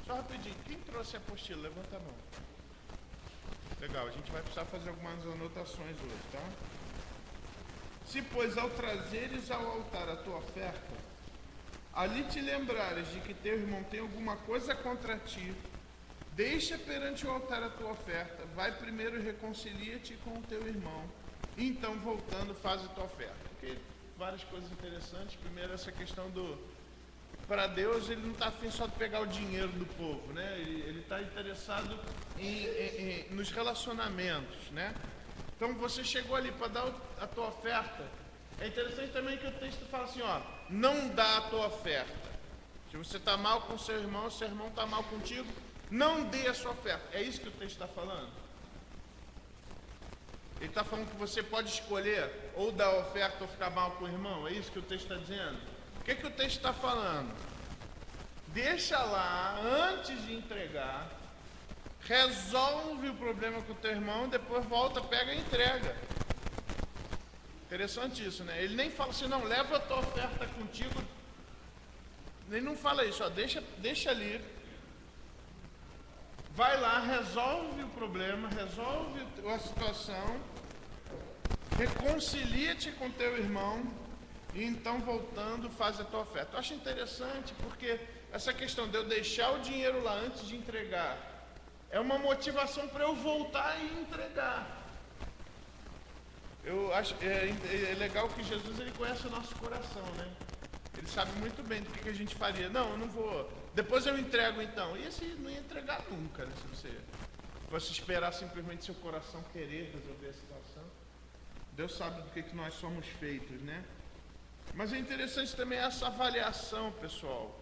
Só rapidinho, quem trouxe a apostila? Levanta a mão. Legal, a gente vai precisar fazer algumas anotações hoje, tá? Se, pois, ao trazeres ao altar a tua oferta, ali te lembrares de que teu irmão tem alguma coisa contra ti, deixa perante o altar a tua oferta, vai primeiro e reconcilia-te com o teu irmão, e então, voltando, faz a tua oferta. Porque várias coisas interessantes. Primeiro, essa questão do... Para Deus, ele não está afim só de pegar o dinheiro do povo, né? Ele está interessado nos relacionamentos, né? Então, você chegou ali para dar a tua oferta. É interessante também que o texto fala assim, ó, não dá a tua oferta. Se você está mal com seu irmão está mal contigo, não dê a sua oferta. É isso que o texto está falando? Ele está falando que você pode escolher ou dar a oferta ou ficar mal com o irmão? É isso que o texto está dizendo? O que o texto está falando? Deixa lá, antes de entregar, resolve o problema com o teu irmão, depois volta, pega e entrega. Interessante isso, né? Ele nem fala assim, não, leva a tua oferta contigo. Ele não fala isso, ó, deixa ali. Vai lá, resolve o problema, resolve a situação, reconcilia-te com teu irmão, e então, voltando, faz a tua oferta. Eu acho interessante porque essa questão de eu deixar o dinheiro lá antes de entregar é uma motivação para eu voltar e entregar. Eu acho é legal que Jesus, ele conhece o nosso coração, né? Ele sabe muito bem do que a gente faria. Não, eu não vou, depois eu entrego então. E esse não ia entregar nunca, né? Se você fosse esperar simplesmente seu coração querer resolver a situação. Deus sabe do que nós somos feitos, né? Mas é interessante também essa avaliação, pessoal.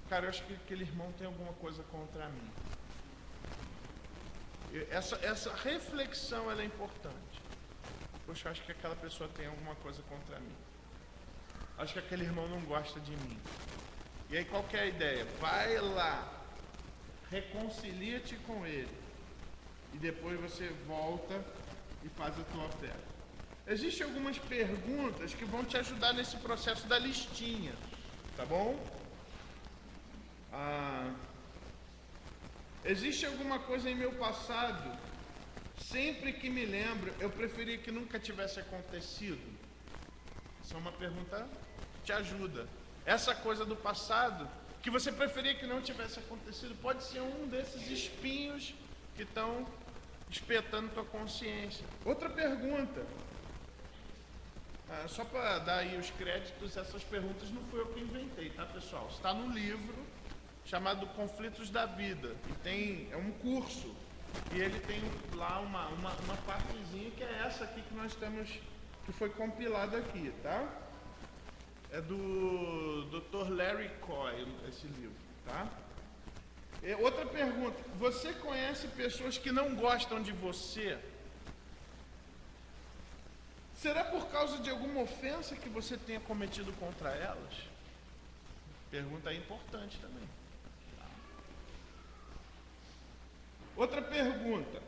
Cara, eu acho que aquele irmão tem alguma coisa contra mim. Essa reflexão, ela é importante. Poxa, eu acho que aquela pessoa tem alguma coisa contra mim. Acho que aquele irmão não gosta de mim. E aí, qual que é a ideia? Vai lá, reconcilia-te com ele. E depois você volta e faz a tua oferta. Existem algumas perguntas que vão te ajudar nesse processo da listinha, tá bom? Existe alguma coisa em meu passado, sempre que me lembro, eu preferia que nunca tivesse acontecido? Essa é uma pergunta que te ajuda. Essa coisa do passado, que você preferia que não tivesse acontecido, pode ser um desses espinhos que estão espetando tua consciência. Outra pergunta. Só para dar aí os créditos, essas perguntas não fui eu que inventei, tá, pessoal? Está no livro chamado Conflitos da Vida, e é um curso, e ele tem lá uma partezinha que é essa aqui que nós temos, que foi compilada aqui, tá? É do Dr. Larry Coy, esse livro, tá? Outra pergunta, você conhece pessoas que não gostam de você? Será por causa de alguma ofensa que você tenha cometido contra elas? Pergunta aí importante também. Outra pergunta.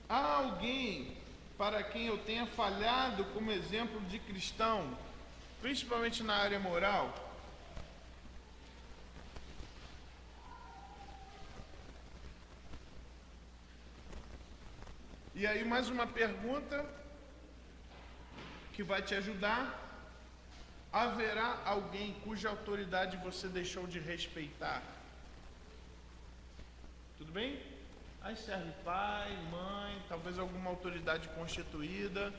Há alguém para quem eu tenha falhado como exemplo de cristão, principalmente na área moral? E aí mais uma pergunta que vai te ajudar. Haverá alguém cuja autoridade você deixou de respeitar? Tudo bem? Aí serve pai, mãe, talvez alguma autoridade constituída,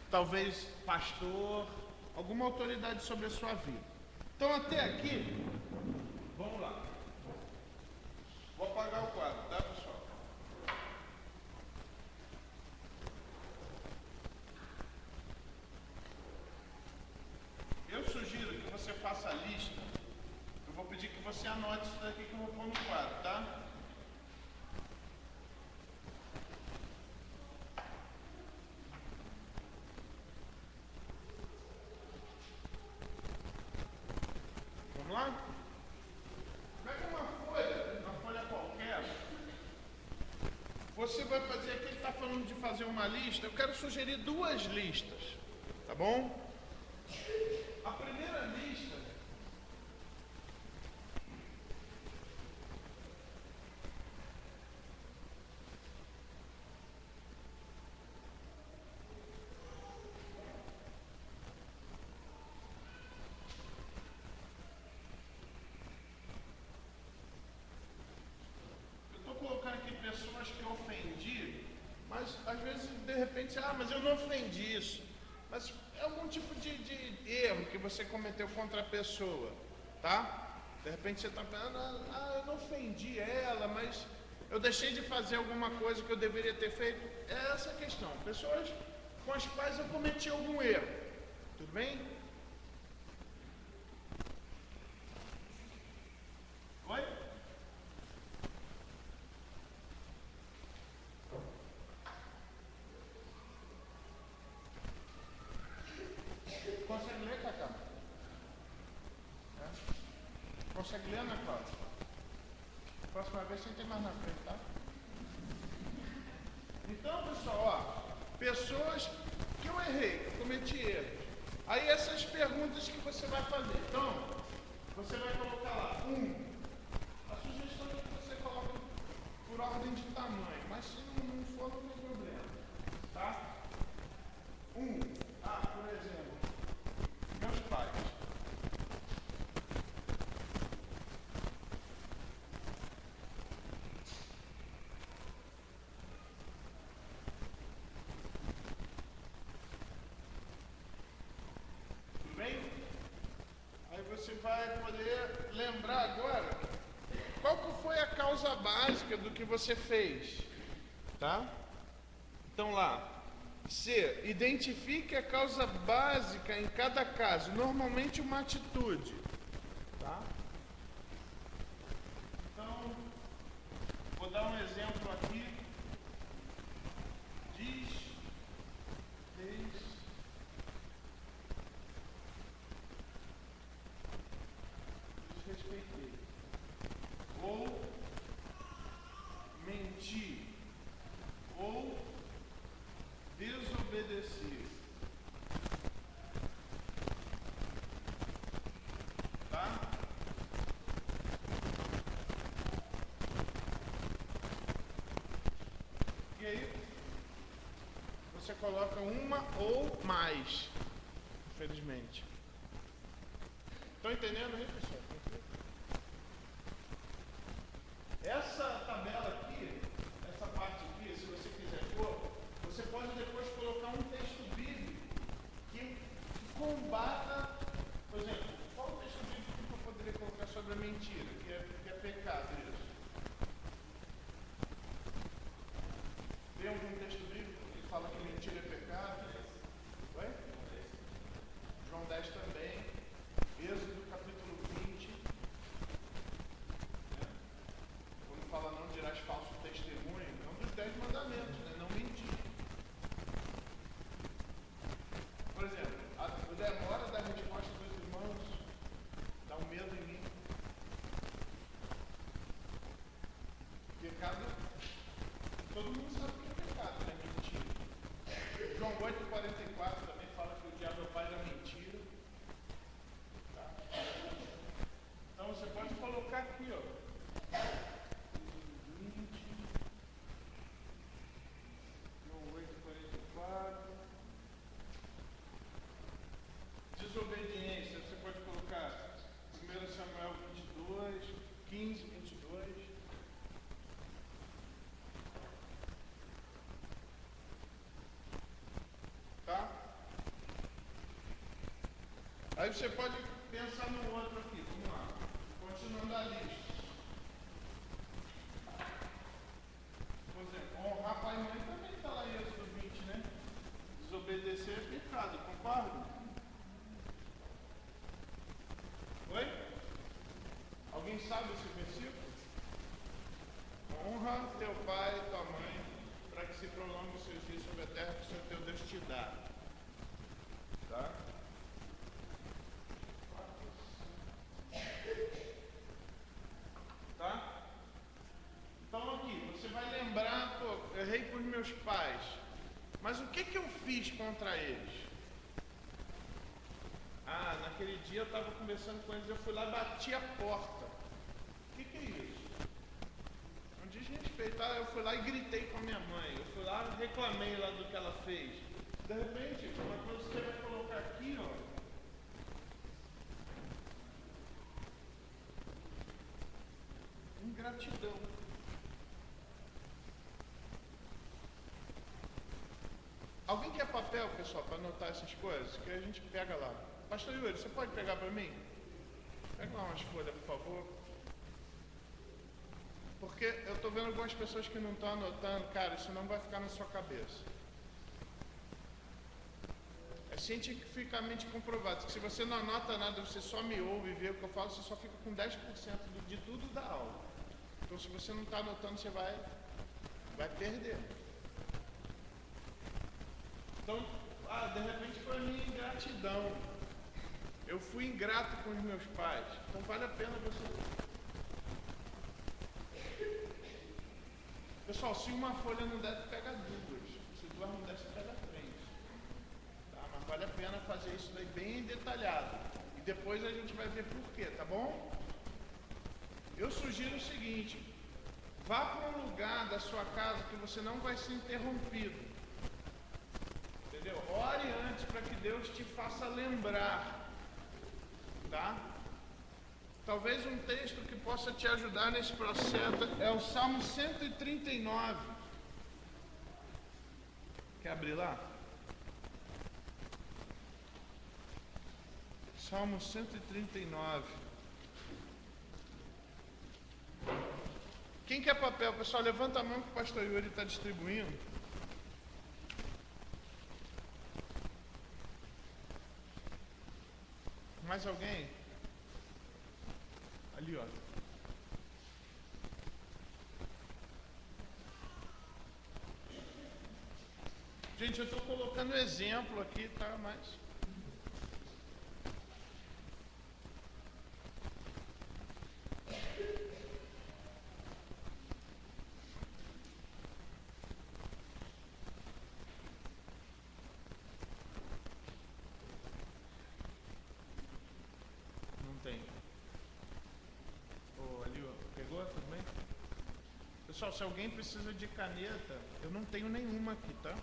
talvez pastor, alguma autoridade sobre a sua vida. Então até aqui, vamos lá. Vou apagar o quadro, tá, pessoal? Eu sugiro que você faça a lista. Eu vou pedir que você anote isso daqui que eu vou pôr no quadro, tá? Vamos lá? Pega uma folha qualquer. Você vai fazer aqui, ele está falando de fazer uma lista. Eu quero sugerir 2 listas, tá bom? A primeira lista de repente, mas eu não ofendi isso. Mas é algum tipo de erro que você cometeu contra a pessoa, tá? De repente você está pensando, eu não ofendi ela, mas eu deixei de fazer alguma coisa que eu deveria ter feito. É essa a questão. Pessoas com as quais eu cometi algum erro. Tudo bem? Oi? Consegue ler, Cacá? Consegue ler, Ana Cláudia? Próxima vez você tem mais na frente, tá? Então, pessoal, pessoas que eu errei, que eu cometi erros. Aí essas perguntas que você vai fazer. Então, você vai colocar lá, a sugestão é que você coloque por ordem de tamanho, mas se não for, não tem problema, tá? Por exemplo, meus pais. Tudo bem? Aí você vai poder lembrar agora qual que foi a causa básica do que você fez, tá? Então lá, C, identifique a causa básica em cada caso, normalmente uma atitude, tá? Então, vou dar um exemplo aqui. Desrespeitei. Ou menti. Ou desobedeci. Tá? E aí, você coloca uma ou mais, infelizmente. Estão entendendo aí, pessoal? Essa tabela aqui, essa parte aqui, se você quiser pôr, você pode depois colocar um texto bíblico que combata, por exemplo, qual o texto bíblico que eu poderia colocar sobre a mentira, que é pecado isso? Tem algum texto bíblico que fala que mentira é pecado? Oi? João 10 também. Êxodo capítulo 20. Quando fala não dirás falso testemunho, é um dos 10 mandamentos, né? Não mentir. Por exemplo, a demora da resposta dos irmãos dá um medo em mim. Pecado, todo mundo sabe que é pecado, né? Mentira. João 8,44 também fala que o diabo é o pai da mentira. Tá? Então você pode colocar aqui, ó. 20, João 8,44. Desobediência, você pode colocar 1 Samuel 22, 15, 22. Tá? Aí você pode pensar no outro aqui, vamos lá. Continuando a lista. Por exemplo, honrar pai e mãe também está lá em Êxodo 20, né? Desobedecer é pecado, concorda? Oi? Alguém sabe esse versículo? Honra teu pai e tua mãe, para que se prolongue os seus dias sobre a terra que o Senhor teu Deus te dá. Tá? Tá? Então aqui, você vai lembrar, eu errei com os meus pais, mas o que eu fiz contra eles? Naquele dia eu estava conversando com eles, eu fui lá e bati a porta. O que é isso? Não diz respeito, eu fui lá e gritei com a minha mãe, eu fui lá e reclamei lá do que ela fez. De repente, uma coisa que você vai colocar aqui, ó. Ingratidão. Alguém quer papel, pessoal, para anotar essas coisas? Que a gente pega lá. Pastor Yuri, você pode pegar para mim? Pega lá umas folhas, por favor. Porque eu estou vendo algumas pessoas que não estão anotando. Cara, isso não vai ficar na sua cabeça. É cientificamente comprovado que se você não anota nada, você só me ouve e vê o que eu falo, você só fica com 10% de tudo da aula. Então, se você não está anotando, você vai perder. Então, de repente foi a minha ingratidão. Eu fui ingrato com os meus pais. Então, vale a pena você... Pessoal, se uma folha não der, pega duas. Se duas não der, você pega três. Tá? Mas vale a pena fazer isso daí bem detalhado. E depois a gente vai ver por quê, tá bom? Eu sugiro o seguinte: vá para um lugar da sua casa que você não vai ser interrompido. Entendeu? Ore antes para que Deus te faça lembrar. Tá? Talvez um texto que possa te ajudar nesse processo é o Salmo 139. Quer abrir lá? Salmo 139. Quem quer papel? Pessoal, levanta a mão que o pastor Yuri está distribuindo. Mais alguém? Ali, ó. Gente, eu estou colocando exemplo aqui, tá? Mas... não tem. Ali, ó. Pegou? Tudo bem? Pessoal, se alguém precisa de caneta, eu não tenho nenhuma aqui, tá?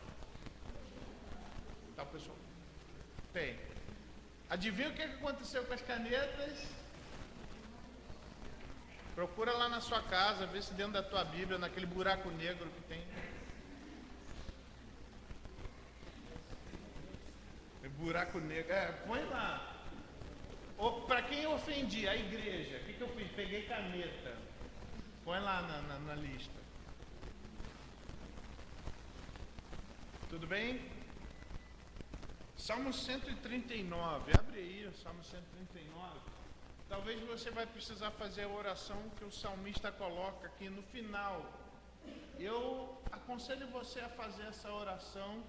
Tá, pessoal? Tem. Adivinha o que aconteceu com as canetas? Procura lá na sua casa, vê se dentro da tua Bíblia, naquele buraco negro que tem. Buraco negro. Põe lá. Para quem eu ofendi? A igreja. O que eu fiz? Peguei caneta. Põe lá na lista. Tudo bem? Salmo 139. Abre aí, Salmo 139. Talvez você vai precisar fazer a oração que o salmista coloca aqui no final. Eu aconselho você a fazer essa oração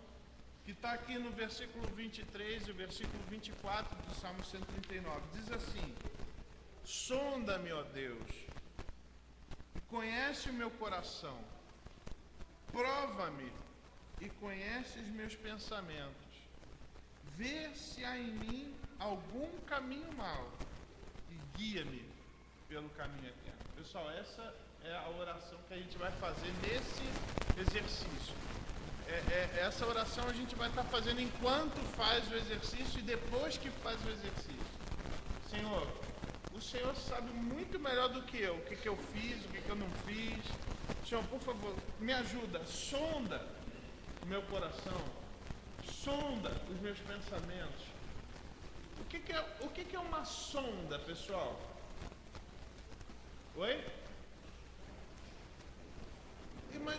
que está aqui no versículo 23 e o versículo 24 do Salmo 139. Diz assim: sonda-me, ó Deus, e conhece o meu coração, prova-me e conhece os meus pensamentos, vê se há em mim algum caminho mau e guia-me pelo caminho eterno. Pessoal, essa é a oração que a gente vai fazer nesse exercício. Essa oração a gente vai estar fazendo enquanto faz o exercício e depois que faz o exercício. Senhor, o Senhor sabe muito melhor do que eu, o que eu fiz, o que eu não fiz. Senhor, por favor, me ajuda, sonda o meu coração, sonda os meus pensamentos. O que é uma sonda, pessoal? Oi?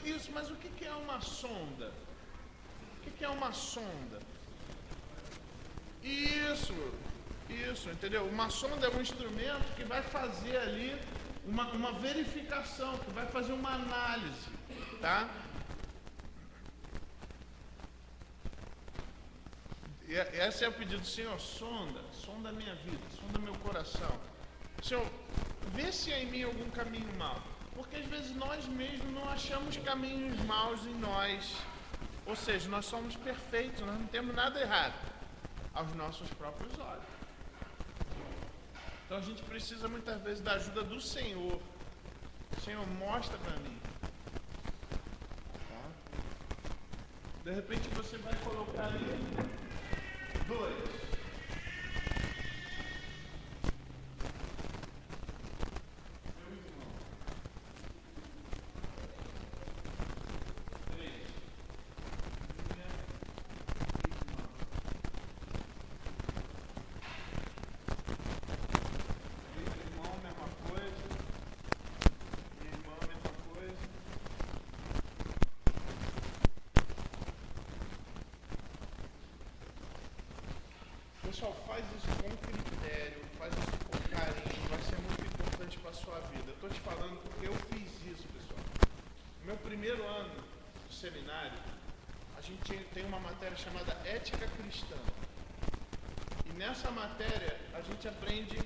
Isso, mas o que é uma sonda? O que é uma sonda? Isso, entendeu? Uma sonda é um instrumento que vai fazer ali uma verificação, que vai fazer uma análise, tá? Esse é o pedido do Senhor: sonda a minha vida, sonda meu coração. Senhor, vê se há em mim algum caminho mau. Porque às vezes nós mesmos não achamos caminhos maus em nós. Ou seja, nós somos perfeitos, nós não temos nada errado aos nossos próprios olhos. Então a gente precisa muitas vezes da ajuda do Senhor. Senhor, mostra para mim. Tá? De repente você vai colocar ali 2. Pessoal, faz isso com critério, faz isso com carinho, vai ser muito importante para a sua vida. Eu estou te falando porque eu fiz isso, pessoal. No meu primeiro ano de seminário, a gente tem uma matéria chamada Ética Cristã. E nessa matéria, a gente aprende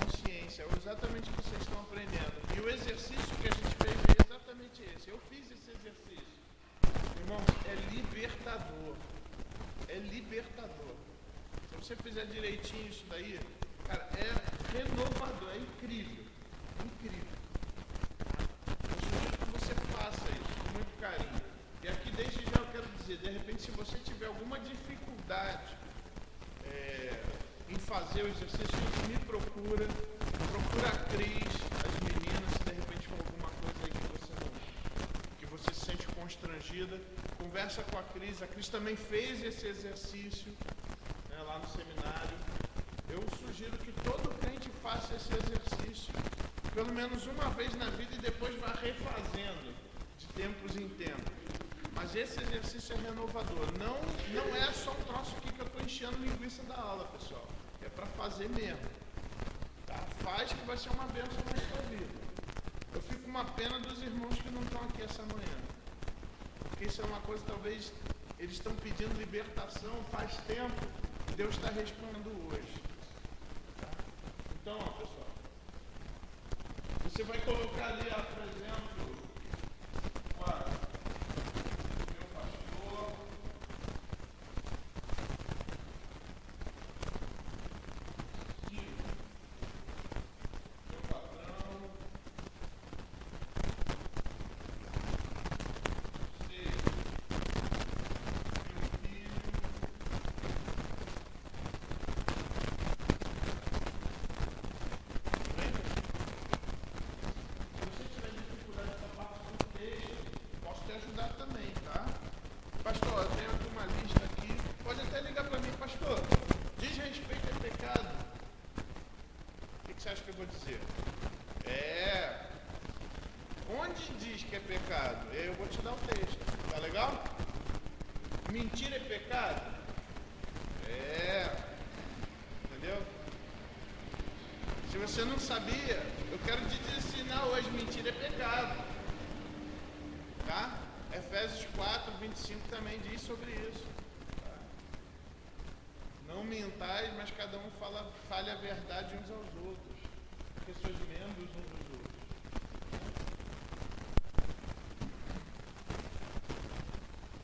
consciência, é exatamente o que vocês estão aprendendo. E o exercício que a gente fez é exatamente esse. Eu fiz esse exercício. Irmãos, é libertador. É libertador. Se você fizer direitinho isso daí, cara, é renovador, é incrível. Incrível. Eu sugiro que você faça isso com muito carinho. E aqui desde já eu quero dizer, de repente se você tiver alguma dificuldade em fazer o exercício, me procura a Cris, as meninas, se de repente for alguma coisa aí que você se sente constrangida, conversa com a Cris também fez esse exercício, né, lá no seminário. Eu sugiro que todo crente faça esse exercício pelo menos uma vez na vida e depois vá refazendo de tempos em tempos. Mas esse exercício é renovador. Não é só um troço aqui que eu estou enchendo linguiça da aula, pessoal. É para fazer mesmo. Tá? Faz que vai ser uma bênção na sua vida. Eu fico com uma pena dos irmãos que não estão aqui essa manhã. Porque isso é uma coisa, talvez, eles estão pedindo libertação faz tempo. Deus está respondendo hoje. Tá? Então, ó, pessoal. Você vai colocar ali, ó, por exemplo, ó, acha que eu vou dizer? Onde diz que é pecado? Eu vou te dar o texto. Tá legal? Mentira é pecado? Entendeu? Se você não sabia, eu quero te ensinar hoje. Mentira é pecado. Tá? Efésios 4, 25 também diz sobre isso. Não mentais, mas cada um fale a verdade uns aos outros. Porque sois membros uns dos outros.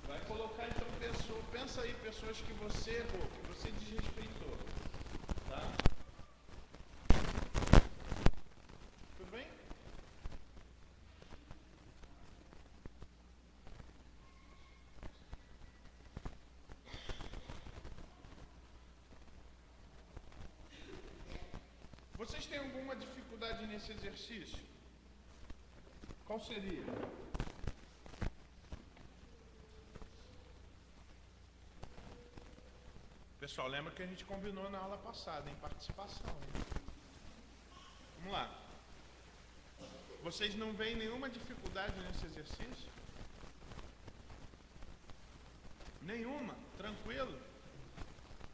Vai colocar então pensa aí pessoas que você errou, que você desrespeitou. Tá? Tudo bem? Vocês têm alguma dificuldade nesse exercício? Qual seria? Pessoal, lembra que a gente combinou na aula passada, em participação. Hein? Vamos lá. Vocês não veem nenhuma dificuldade nesse exercício? Nenhuma? Tranquilo?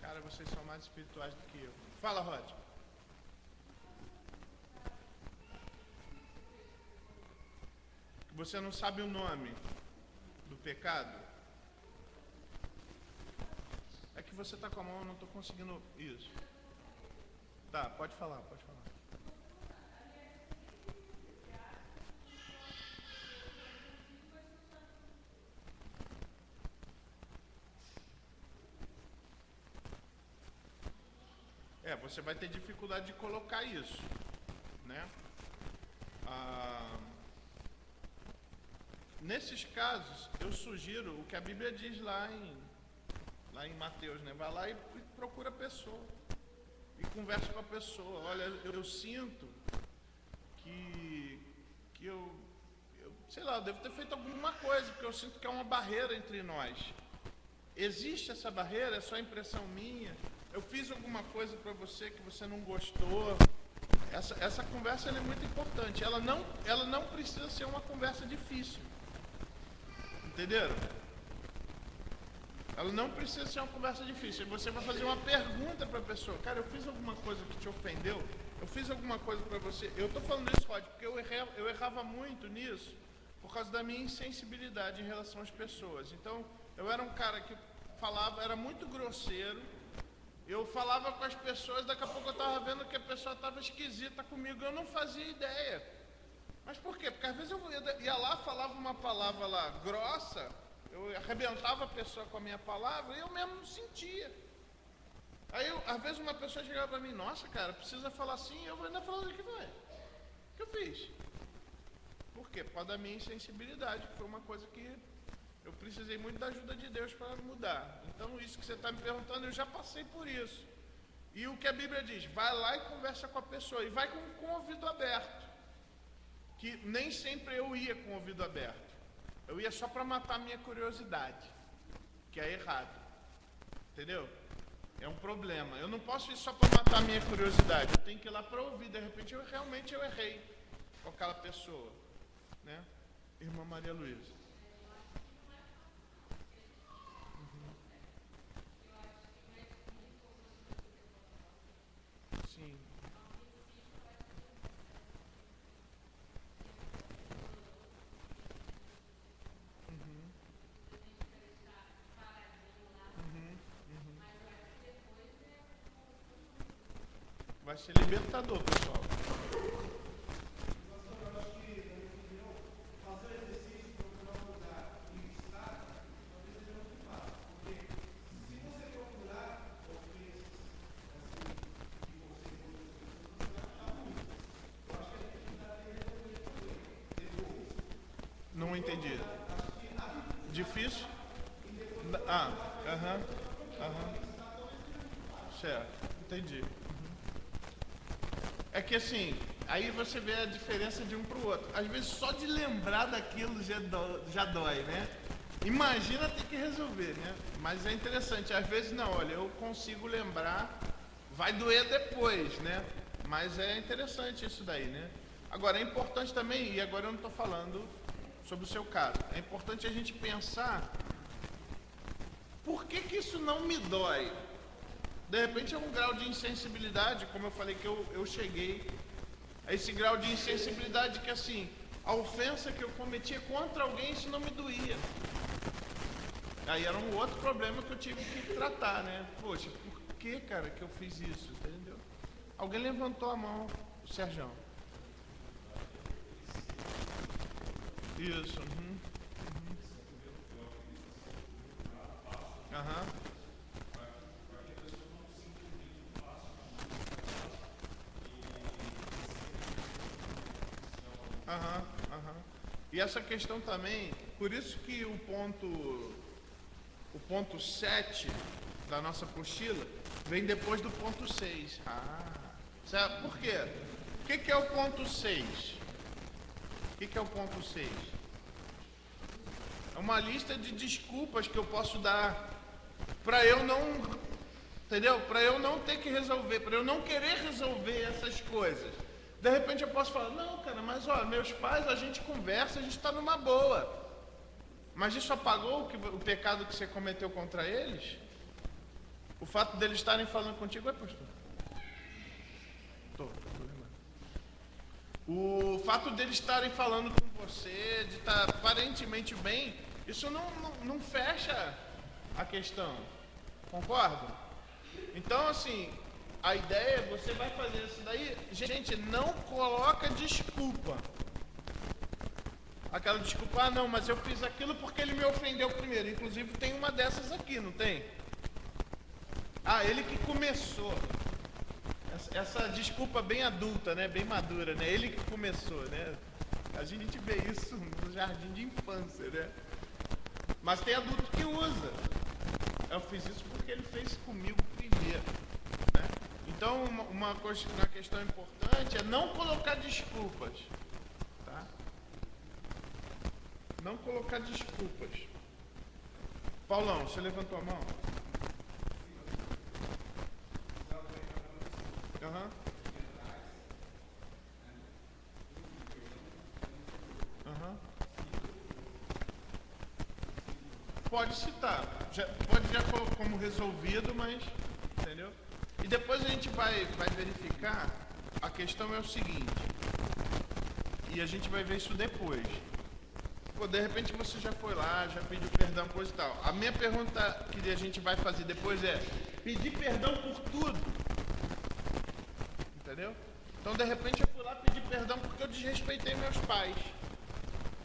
Cara, vocês são mais espirituais do que eu. Fala, Rod. Você não sabe o nome do pecado? É que você está com a mão, eu não estou conseguindo isso. Tá, pode falar, pode falar. Você vai ter dificuldade de colocar isso, né? Nesses casos, eu sugiro o que a Bíblia diz lá em Mateus, né? Vai lá e procura a pessoa e conversa com a pessoa. Olha, eu sinto que eu sei lá, eu devo ter feito alguma coisa, porque eu sinto que é uma barreira entre nós. Existe essa barreira? É só impressão minha? Eu fiz alguma coisa para você que você não gostou? Essa conversa é muito importante. Ela não precisa ser uma conversa difícil. Entenderam? Ela não precisa ser uma conversa difícil. Você vai fazer uma pergunta para a pessoa. Cara, eu fiz alguma coisa que te ofendeu? Eu fiz alguma coisa para você? Eu estou falando isso, Rod, porque eu errava muito nisso por causa da minha insensibilidade em relação às pessoas. Então, eu era um cara que falava, era muito grosseiro. Eu falava com as pessoas, daqui a pouco eu estava vendo que a pessoa estava esquisita comigo. Eu não fazia ideia. Mas por quê? Porque às vezes eu ia lá, falava uma palavra lá grossa, eu arrebentava a pessoa com a minha palavra e eu mesmo não sentia. Aí, às vezes uma pessoa chegava para mim, nossa, cara, precisa falar assim, eu vou ainda falando o que vai. O que eu fiz? Por quê? Por causa da minha insensibilidade, que foi uma coisa que eu precisei muito da ajuda de Deus para mudar. Então, isso que você está me perguntando, eu já passei por isso. E o que a Bíblia diz? Vai lá e conversa com a pessoa, e vai com o ouvido aberto. Que nem sempre eu ia com o ouvido aberto. Eu ia só para matar a minha curiosidade, que é errado. Entendeu? É um problema. Eu não posso ir só para matar a minha curiosidade. Eu tenho que ir lá para ouvir. De repente, realmente eu errei com aquela pessoa. Né? Irmã Maria Luísa. Sim. Vai ser libertador, pessoal. Não entendi. Difícil? Ah, aham, aham. Certo, entendi. É que assim, aí você vê a diferença de um para o outro. Às vezes só de lembrar daquilo já dói, né? Imagina ter que resolver, né? Mas é interessante, às vezes não, olha, eu consigo lembrar, vai doer depois, né? Mas é interessante isso daí, né? Agora, é importante também, e agora eu não estou falando sobre o seu caso, é importante a gente pensar, por que isso não me dói? De repente é um grau de insensibilidade, como eu falei que eu cheguei a esse grau de insensibilidade que assim, a ofensa que eu cometia contra alguém, isso não me doía. Aí era um outro problema que eu tive que tratar, né? Poxa, por que, cara, que eu fiz isso? Entendeu? Alguém levantou a mão, o Sérgio. Isso. Aham. Aham. E essa questão também, por isso que o ponto 7 da nossa apostila vem depois do ponto 6. Sabe por quê? O que é o ponto 6? O que é o ponto 6? É uma lista de desculpas que eu posso dar para eu não, entendeu? Para eu não ter que resolver, para eu não querer resolver essas coisas. De repente eu posso falar, não, cara, mas ó, meus pais, a gente conversa, a gente está numa boa. Mas isso apagou o pecado que você cometeu contra eles? O fato deles estarem falando contigo, pastor? Tô lembrando. O fato deles estarem falando com você, de estar aparentemente bem, isso não fecha a questão. Concorda? Então, assim, a ideia é você vai fazer isso daí. Gente, não coloca desculpa. Aquela desculpa, não, mas eu fiz aquilo porque ele me ofendeu primeiro. Inclusive tem uma dessas aqui, não tem? Ele que começou. Essa desculpa bem adulta, né? Bem madura, né? Ele que começou, né? A gente vê isso no jardim de infância, né? Mas tem adulto que usa. Eu fiz isso porque ele fez comigo primeiro, né? Então, uma questão importante é não colocar desculpas, tá? Não colocar desculpas. Paulão, você levantou a mão? Aham. Aham. Pode citar. pode já colocar como resolvido, mas, entendeu? E depois a gente vai verificar, a questão é o seguinte, e a gente vai ver isso depois. Pô, de repente você já foi lá, já pediu perdão, coisa e tal. A minha pergunta que a gente vai fazer depois é, pedir perdão por tudo. Entendeu? Então, de repente, eu fui lá pedir perdão porque eu desrespeitei meus pais.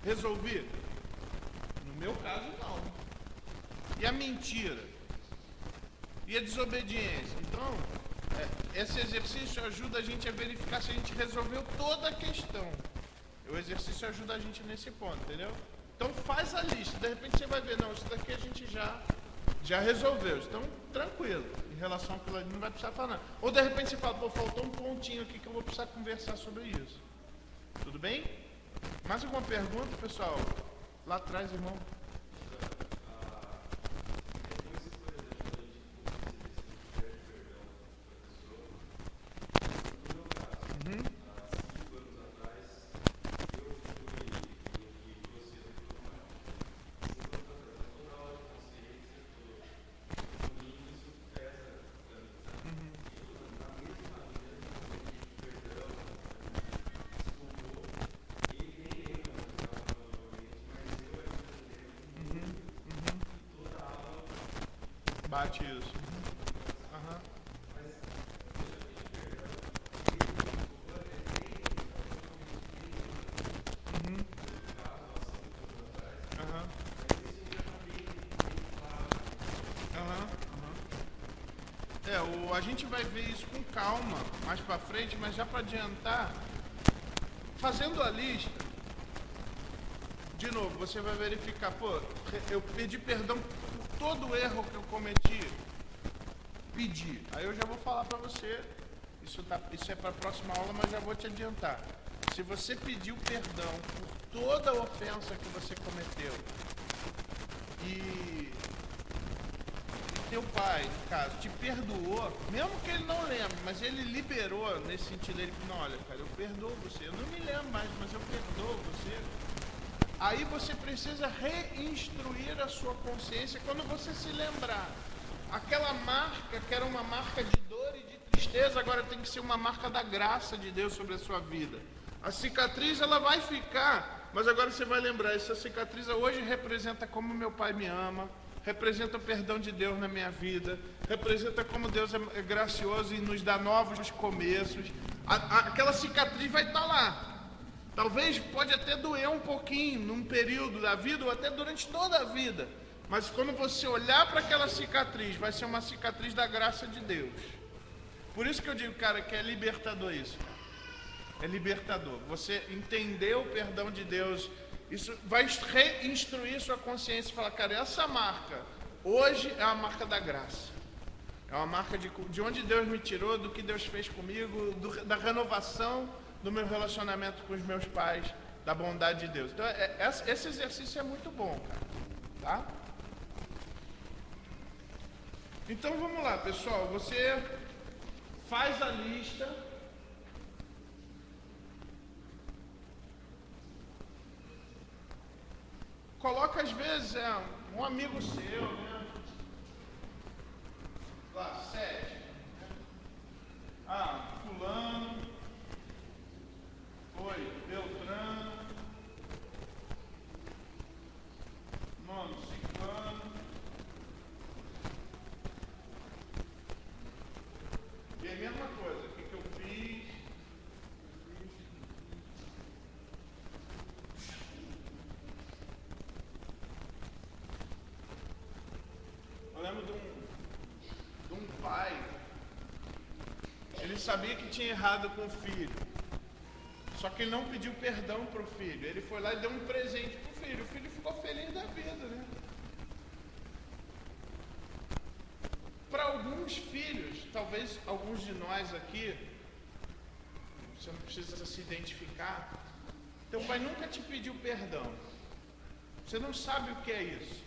Resolvi? No meu caso, não. E a mentira? E a desobediência? Então, esse exercício ajuda a gente a verificar se a gente resolveu toda a questão. O exercício ajuda a gente nesse ponto, entendeu? Então, faz a lista. De repente, você vai ver, não, isso daqui a gente já resolveu. Então, tranquilo. Em relação àquilo ali, não vai precisar falar nada. Ou, de repente, você fala, pô, faltou um pontinho aqui que eu vou precisar conversar sobre isso. Tudo bem? Mais alguma pergunta, pessoal? Lá atrás, irmão. Bate isso. Aham. Aham. A gente vai ver isso com calma mais pra frente, mas já pra adiantar, fazendo a lista, de novo, você vai verificar, pô, eu pedi perdão por todo o erro que eu cometi. Pedi. Aí eu já vou falar pra você, isso é pra próxima aula, mas já vou te adiantar. Se você pediu perdão por toda a ofensa que você cometeu e teu pai, no caso, te perdoou, mesmo que ele não lembre, mas ele liberou nesse sentido, ele falou, não, olha, cara, eu perdoo você, eu não me lembro mais, mas eu perdoo você. Aí você precisa reinstruir a sua consciência quando você se lembrar. Aquela marca que era uma marca de dor e de tristeza, agora tem que ser uma marca da graça de Deus sobre a sua vida. A cicatriz, ela vai ficar, mas agora você vai lembrar, essa cicatriz hoje representa como meu pai me ama, representa o perdão de Deus na minha vida, representa como Deus é gracioso e nos dá novos começos. Aquela cicatriz vai estar lá. Talvez pode até doer um pouquinho num período da vida ou até durante toda a vida. Mas quando você olhar para aquela cicatriz, vai ser uma cicatriz da graça de Deus. Por isso que eu digo, cara, que é libertador isso. É libertador. Você entender o perdão de Deus, isso vai reinstruir sua consciência e falar, cara, essa marca, hoje é a marca da graça. É uma marca de onde Deus me tirou, do que Deus fez comigo, da renovação do meu relacionamento com os meus pais, da bondade de Deus. Então, esse exercício é muito bom, cara. Tá? Então, vamos lá, pessoal. Você faz a lista. Coloca, às vezes, um amigo seu, né? Lá, 7. Fulano. Oi, Beltrano. Nome, Ciclano. E a mesma coisa, o que eu fiz? Eu lembro de um pai, ele sabia que tinha errado com o filho. Só que ele não pediu perdão para o filho. Ele foi lá e deu um presente para o filho. O filho ficou feliz da vida, né? Para alguns filhos, talvez alguns de nós aqui, você não precisa se identificar, teu pai nunca te pediu perdão. Você não sabe o que é isso.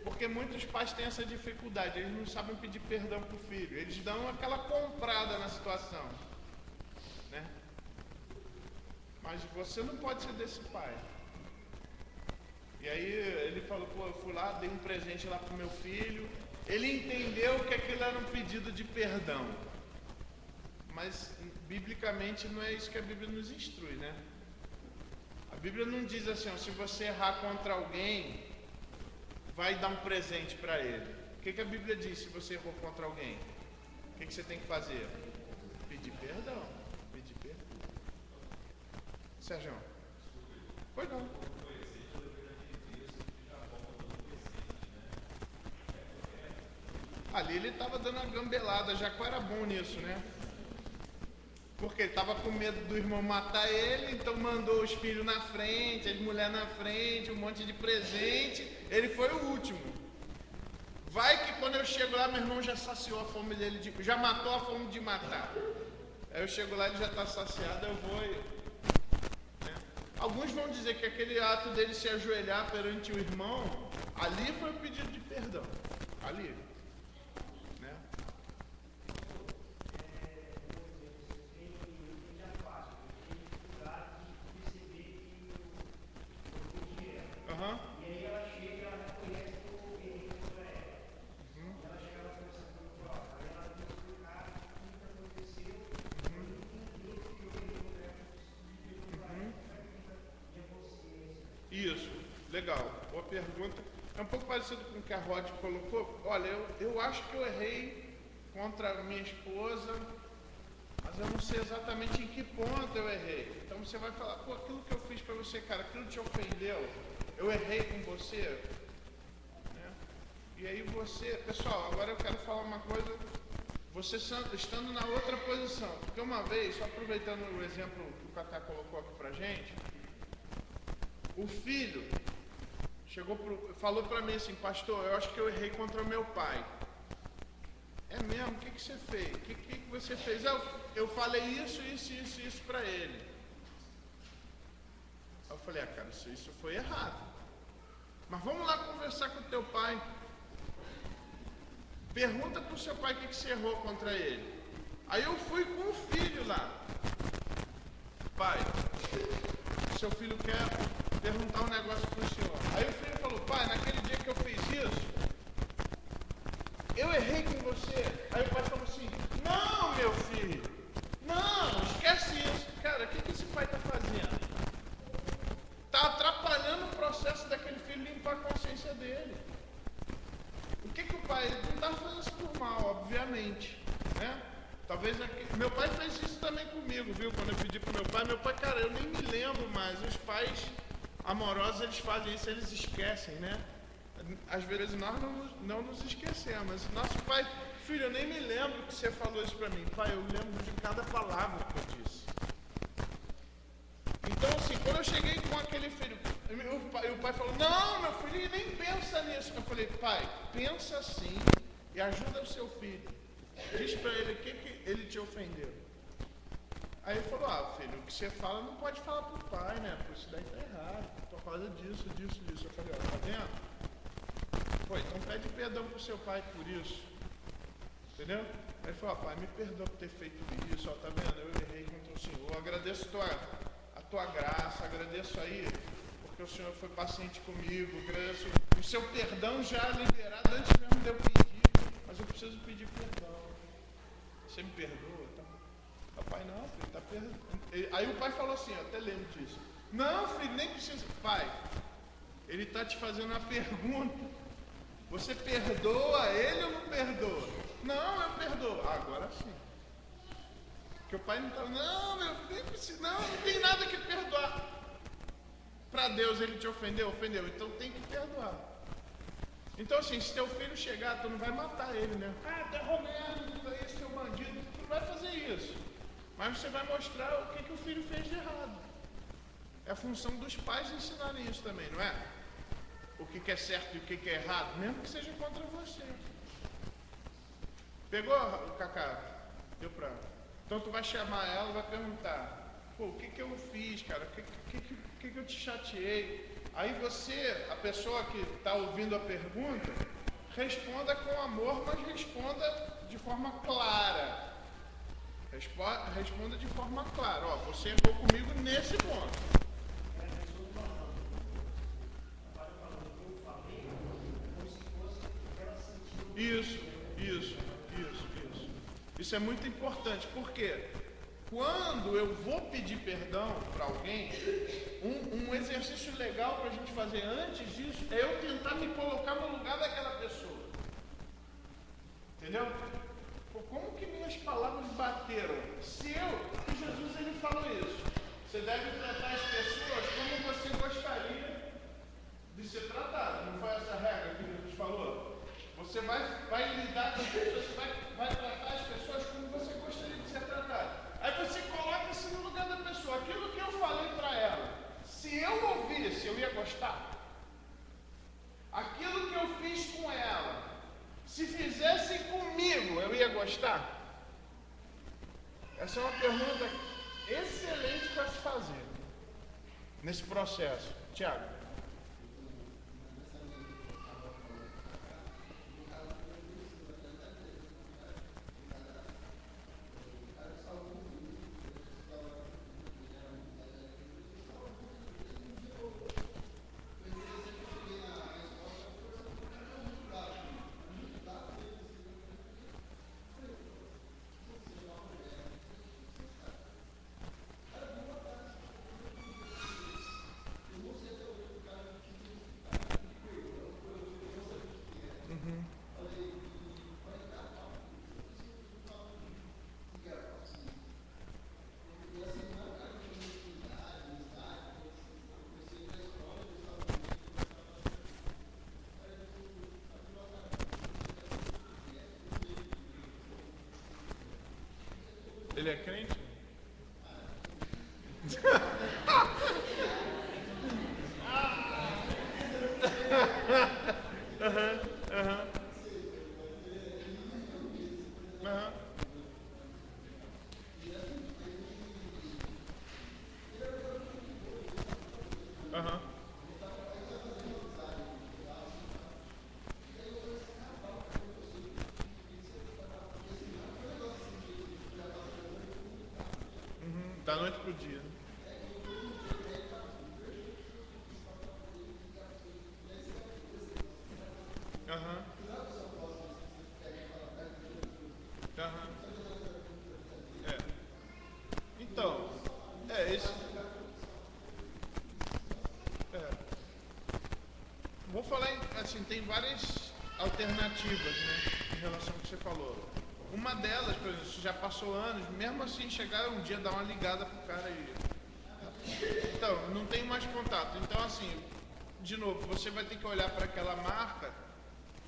Porque muitos pais têm essa dificuldade. Eles não sabem pedir perdão para o filho. Eles dão aquela comprada na situação, né? Mas você não pode ser desse pai. E aí ele falou, pô, eu fui lá, dei um presente lá pro meu filho. Ele entendeu que aquilo era um pedido de perdão. Mas, biblicamente, não é isso que a Bíblia nos instrui, né? A Bíblia não diz assim, ó, se você errar contra alguém, vai dar um presente para ele. O que a Bíblia diz se você errou contra alguém? O que você tem que fazer? Pedir perdão. Pedir perdão. Sérgio? Pois não. Ali ele estava dando uma gambelada, Jacó era bom nisso, né? Porque ele estava com medo do irmão matar ele, então mandou os filhos na frente, as mulheres na frente, um monte de presente. Ele foi o último. Vai que quando eu chego lá, meu irmão já saciou a fome dele, já matou a fome de matar. Aí eu chego lá, ele já está saciado, eu vou e... Né? Alguns vão dizer que aquele ato dele se ajoelhar perante o irmão, ali foi o pedido de perdão. Ali. Né? Aham. Isso, legal, boa pergunta. É um pouco parecido com o que a Rod colocou. Olha, eu acho que eu errei contra a minha esposa, mas eu não sei exatamente em que ponto eu errei. Então você vai falar, pô, aquilo que eu fiz para você, cara, aquilo te ofendeu, eu errei com você. Né? E aí você, pessoal, agora eu quero falar uma coisa, você estando na outra posição. Porque uma vez, só aproveitando o exemplo que o Cacá colocou aqui pra gente, o filho falou para mim assim, pastor, eu acho que eu errei contra o meu pai. É mesmo? O que você fez? O que você fez? Eu falei isso para ele. Eu falei, cara, isso foi errado. Mas vamos lá conversar com o teu pai. Pergunta para o seu pai o que você errou contra ele. Aí eu fui com o filho lá. Pai, seu filho quer perguntar um negócio para o senhor. Aí o filho falou, pai, naquele dia que eu fiz isso, eu errei com você. Aí o pai falou assim, não, meu filho, não, esquece isso. Cara, o que esse pai está fazendo? Está atrapalhando o processo daquele filho limpar a consciência dele. O que o pai, ele não está fazendo isso por mal, obviamente, né? Talvez meu pai fez isso também comigo, viu? Quando eu pedi para meu pai, cara, eu nem me lembro mais. Os pais amorosos, eles fazem isso, eles esquecem, né? Às vezes nós não nos esquecemos. Nosso pai, filho, eu nem me lembro que você falou isso para mim. Pai, eu lembro de cada palavra que eu disse. Então, assim, quando eu cheguei com aquele filho, o pai falou, não, meu filho, nem pensa nisso. Eu falei, pai, pensa assim e ajuda o seu filho. Diz para ele o que ele te ofendeu. Aí ele falou, filho, o que você fala não pode falar pro pai, né? Porque isso daí tá errado. Por causa disso. Eu falei, tá vendo? Pô, então pede perdão pro seu pai por isso. Entendeu? Aí ele falou, pai, me perdoa por ter feito isso, tá vendo? Eu errei contra o senhor. Agradeço a tua graça, agradeço aí, porque o senhor foi paciente comigo, agradeço o seu perdão já liberado antes mesmo de eu pedir, mas eu preciso pedir perdão. Você me perdoa? Tá? Pai, não, filho, tá perdoando. Aí o pai falou assim, eu até lembro disso. Não, filho, nem precisa. Pai, ele está te fazendo uma pergunta. Você perdoa ele ou não perdoa? Não, eu perdoo. Agora sim. Porque o pai não está, não, meu filho, não tem nada que perdoar. Para Deus ele te ofendeu? Então tem que perdoar. Então assim, se teu filho chegar, tu não vai matar ele, né? Teu Romero, esse teu bandido, tu não vai fazer isso. Mas você vai mostrar o que o filho fez de errado. É a função dos pais ensinarem isso também, não é? O que é certo e o que é errado, mesmo que seja contra você. Pegou, Cacá? Deu pra... Então tu vai chamar ela e vai perguntar, pô, o que eu fiz, cara? O que eu te chateei? Aí você, a pessoa que está ouvindo a pergunta, responda com amor, mas responda de forma clara. Responda de forma clara. Você errou comigo nesse ponto. Isso. Isso é muito importante, porque quando eu vou pedir perdão para alguém, um exercício legal para a gente fazer antes disso é eu tentar me colocar no lugar daquela pessoa. Entendeu? Pô, como que minhas palavras bateram? Jesus ele falou isso. Você deve tratar as pessoas como você gostaria de ser tratado. Não foi essa regra que Jesus falou? Você vai lidar com as pessoas, você vai tratar as pessoas como você gostaria de ser tratado. Aí você coloca-se no lugar da pessoa. Aquilo que eu falei para ela, se eu ouvisse, eu ia gostar? Aquilo que eu fiz com ela, se fizessem comigo, eu ia gostar? Essa é uma pergunta excelente para se fazer nesse processo. Tiago. Ele é crente? Da noite pro dia. Então, isso. Vou falar assim, tem várias alternativas, né, em relação ao que você falou. Uma delas, por exemplo, já passou anos, mesmo assim chegaram um dia dar uma ligada pro cara aí. Então, não tem mais contato. Então, assim, de novo, você vai ter que olhar para aquela marca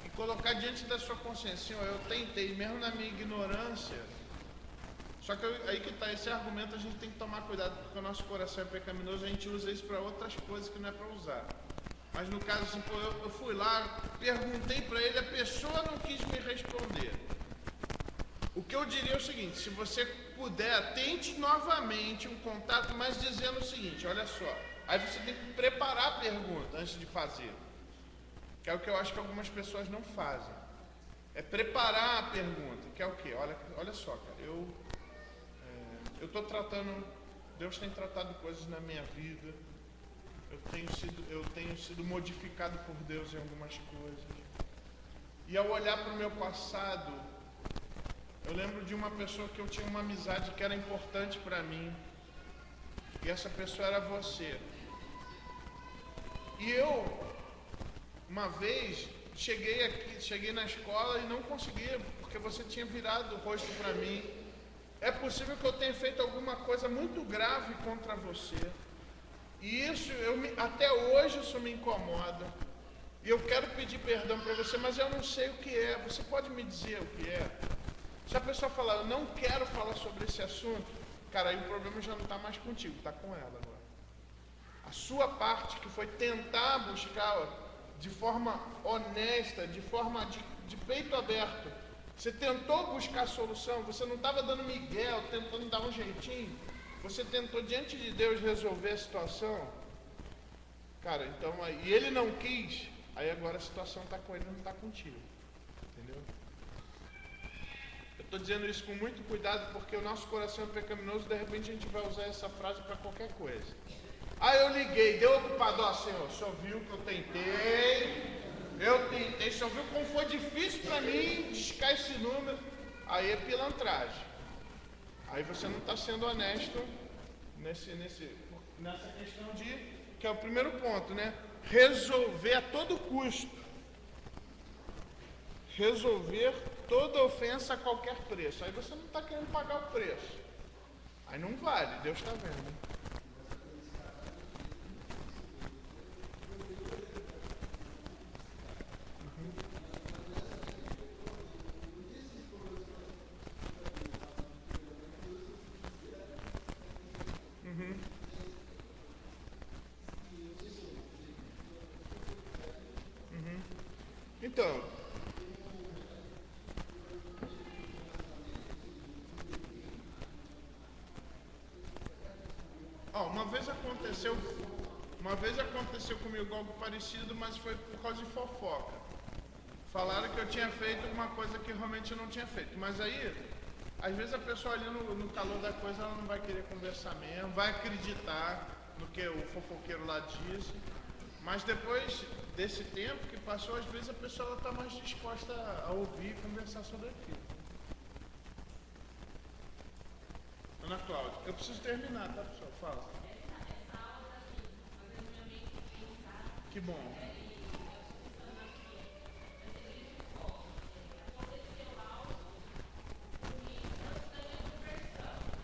e colocar diante da sua consciência. Assim, eu tentei, mesmo na minha ignorância. Só que aí que está esse argumento, a gente tem que tomar cuidado, porque o nosso coração é pecaminoso, a gente usa isso para outras coisas que não é para usar. Mas no caso, assim, pô, eu fui lá, perguntei para ele, a pessoa não quis me responder. O que eu diria é o seguinte: se você puder, tente novamente um contato, mas dizendo o seguinte, olha só, aí você tem que preparar a pergunta antes de fazer, que é o que eu acho que algumas pessoas não fazem, é preparar a pergunta, que é o quê? Olha só, cara, eu estou tratando, Deus tem tratado coisas na minha vida, eu tenho sido modificado por Deus em algumas coisas, e ao olhar para o meu passado, eu lembro de uma pessoa que eu tinha uma amizade que era importante para mim. E essa pessoa era você. E eu, uma vez, cheguei na escola e não conseguia, porque você tinha virado o rosto para mim. É possível que eu tenha feito alguma coisa muito grave contra você. E isso, até hoje, isso me incomoda. E eu quero pedir perdão para você, mas eu não sei o que é. Você pode me dizer o que é? Se a pessoa falar, eu não quero falar sobre esse assunto, cara, aí o problema já não está mais contigo, está com ela agora. A sua parte, que foi tentar buscar de forma honesta, de forma de peito aberto, você tentou buscar solução, você não estava dando migué, tentando dar um jeitinho, você tentou diante de Deus resolver a situação, cara, então, e ele não quis, aí agora a situação está com ele, não está contigo, entendeu? Estou dizendo isso com muito cuidado, porque o nosso coração é pecaminoso, de repente a gente vai usar essa frase para qualquer coisa. Eu liguei, deu ocupado, Senhor, o Senhor viu que eu tentei, Eu tentei, só viu como foi difícil para mim discar esse número. Aí é pilantragem. Aí você não está sendo honesto nessa questão de, que é o primeiro ponto, né? Resolver a todo custo. Resolver toda ofensa a qualquer preço. Aí você não está querendo pagar o preço. Aí não vale, Deus está vendo. Então, uma vez aconteceu comigo algo parecido, mas foi por causa de fofoca. Falaram que eu tinha feito uma coisa que realmente eu não tinha feito, mas aí, às vezes a pessoa ali no calor da coisa, ela não vai querer conversar mesmo, vai acreditar no que o fofoqueiro lá disse, mas depois desse tempo que passou, às vezes a pessoa está mais disposta a ouvir e conversar sobre aquilo. Ana Cláudia, eu preciso terminar, tá, pessoal? Fala. Que bom.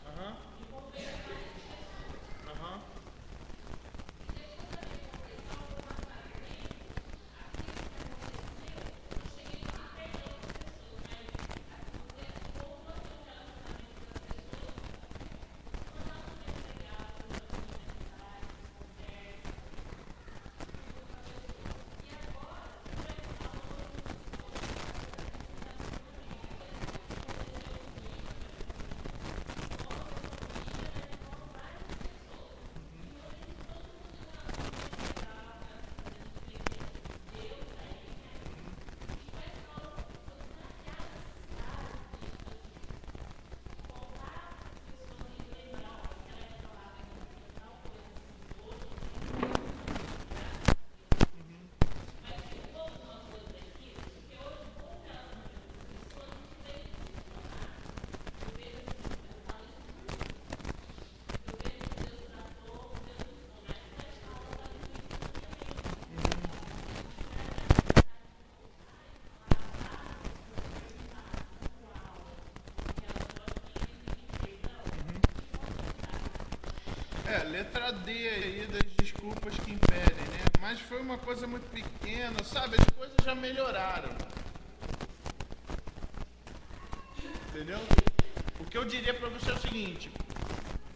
Aham. Aham. Letra D aí das desculpas que impedem, né? Mas foi uma coisa muito pequena, sabe? As coisas já melhoraram. Entendeu? O que eu diria para você é o seguinte: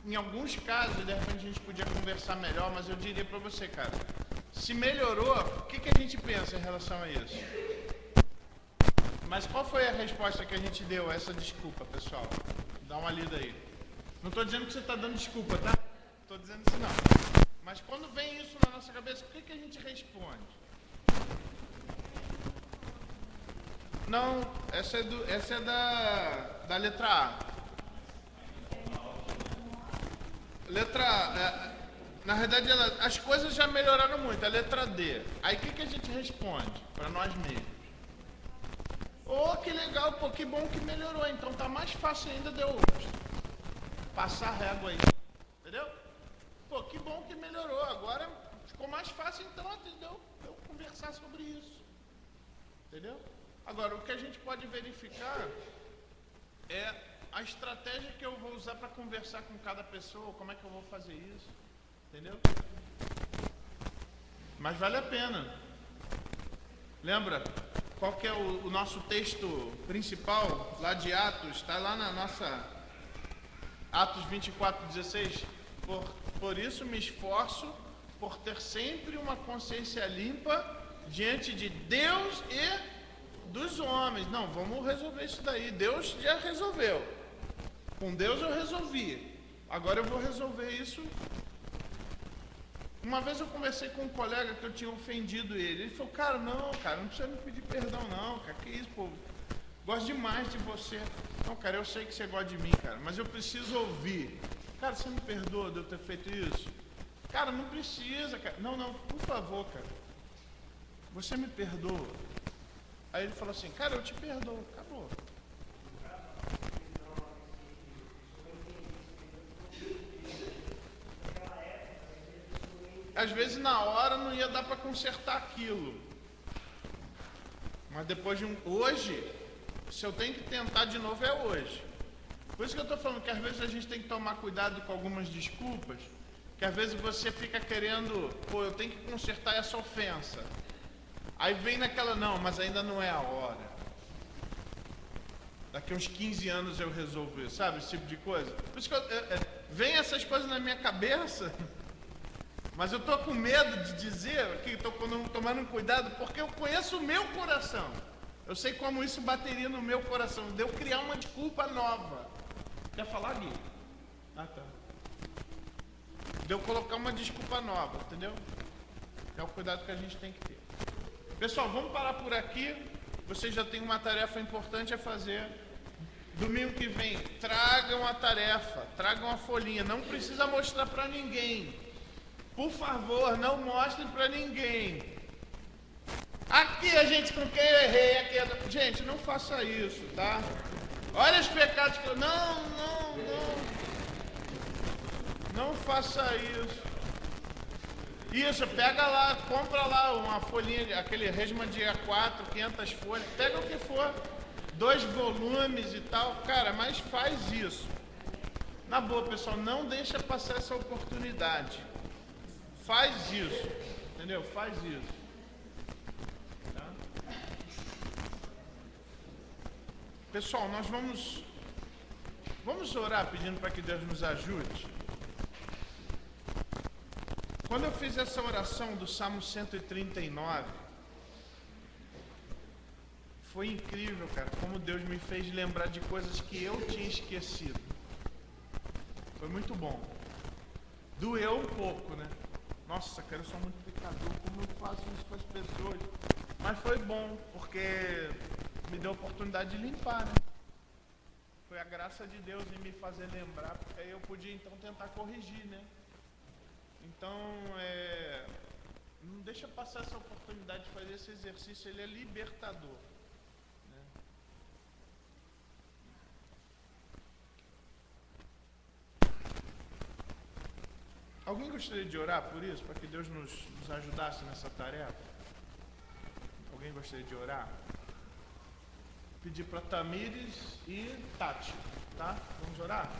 em alguns casos, de repente a gente podia conversar melhor, mas eu diria para você, cara, se melhorou, o que a gente pensa em relação a isso? Mas qual foi a resposta que a gente deu a essa desculpa, pessoal? Dá uma lida aí. Não estou dizendo que você está dando desculpa, tá? Estou dizendo isso não. Mas quando vem isso na nossa cabeça, o que a gente responde? Não, essa é da letra A. Letra A, na verdade, as coisas já melhoraram muito, a letra D. Aí o que a gente responde para nós mesmos? Oh, que legal, pô, que bom que melhorou. Então tá mais fácil ainda de eu passar a régua aí. Entendeu? Pô, que bom que melhorou. Agora ficou mais fácil então de eu conversar sobre isso. Entendeu? Agora, o que a gente pode verificar é a estratégia que eu vou usar para conversar com cada pessoa, como é que eu vou fazer isso. Entendeu? Mas vale a pena. Lembra? Qual que é o nosso texto principal lá de Atos? Está lá na nossa Atos 24:16. Por isso me esforço por ter sempre uma consciência limpa diante de Deus e dos homens. Não, vamos resolver isso daí. Deus já resolveu. Com Deus eu resolvi. Agora eu vou resolver isso. Uma vez eu conversei com um colega que eu tinha ofendido ele. Ele falou, cara, não precisa me pedir perdão não, cara, que isso, pô. Gosto demais de você. Não, cara, eu sei que você gosta de mim, cara, mas eu preciso ouvir. Cara, você me perdoa de eu ter feito isso? Cara, não precisa, cara. Não, por favor, cara. você me perdoa? Aí ele falou assim, cara, eu te perdoo, acabou. Às vezes na hora não ia dar para consertar aquilo. Mas depois de hoje, se eu tenho que tentar de novo, é hoje. Por isso que eu estou falando que às vezes a gente tem que tomar cuidado com algumas desculpas, que às vezes você fica querendo, pô, eu tenho que consertar essa ofensa. Aí vem naquela, não, mas ainda não é a hora. Daqui uns 15 anos eu resolvo isso, sabe? Esse tipo de coisa. Por isso que vem essas coisas na minha cabeça, mas eu estou com medo de dizer, que estou tomando cuidado, porque eu conheço o meu coração. Eu sei como isso bateria no meu coração, de eu criar uma desculpa nova. Quer falar, Gui? Ah, tá. De eu colocar uma desculpa nova, entendeu? É o cuidado que a gente tem que ter. Pessoal, vamos parar por aqui. Vocês já têm uma tarefa importante a fazer. Domingo que vem, tragam a tarefa, tragam a folhinha. Não precisa mostrar para ninguém. Por favor, não mostrem para ninguém. Aqui a gente com quem eu errei. Aqui, gente, não faça isso, tá? Olha os pecados que eu... Não faça isso. Isso, pega lá, compra lá uma folhinha, aquele resma de A4, 500 folhas, pega o que for, 2 volumes e tal, cara, mas faz isso. Na boa, pessoal, não deixa passar essa oportunidade. Faz isso, entendeu? Faz isso. Tá? Pessoal, nós vamos orar pedindo para que Deus nos ajude. Quando eu fiz essa oração do Salmo 139, foi incrível, cara, como Deus me fez lembrar de coisas que eu tinha esquecido. Foi muito bom. Doeu um pouco, né? Nossa, cara, eu sou muito pecador, como eu faço isso com as pessoas? Mas foi bom, porque me deu a oportunidade de limpar, né? Foi a graça de Deus em me fazer lembrar, porque aí eu podia então tentar corrigir, né? Então, não deixa passar essa oportunidade de fazer esse exercício, ele é libertador. Né? Alguém gostaria de orar por isso, para que Deus nos ajudasse nessa tarefa? Alguém gostaria de orar? Pedir para Tamires e Tati, tá? Vamos orar?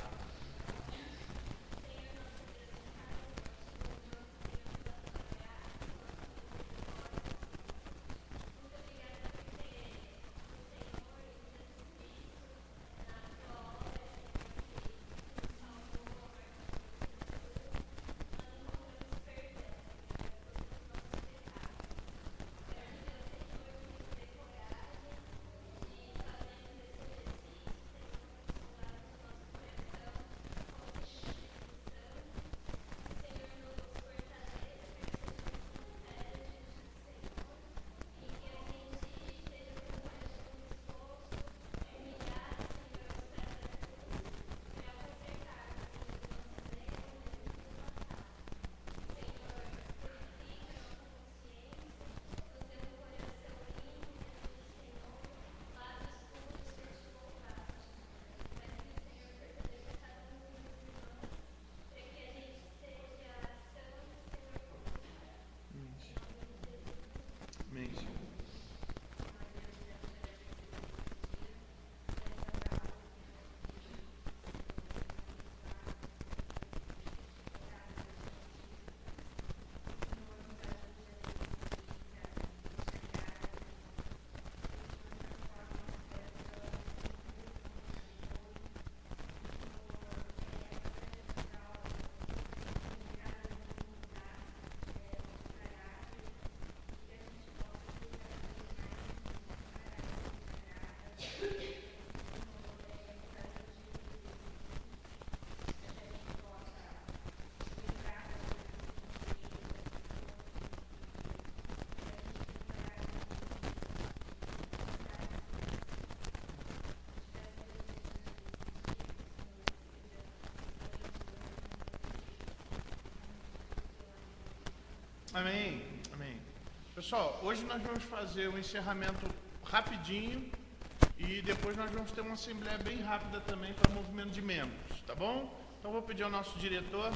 Amém, amém. Pessoal, hoje nós vamos fazer um encerramento rapidinho e depois nós vamos ter uma assembleia bem rápida também para movimento de membros, tá bom? Então vou pedir ao nosso diretor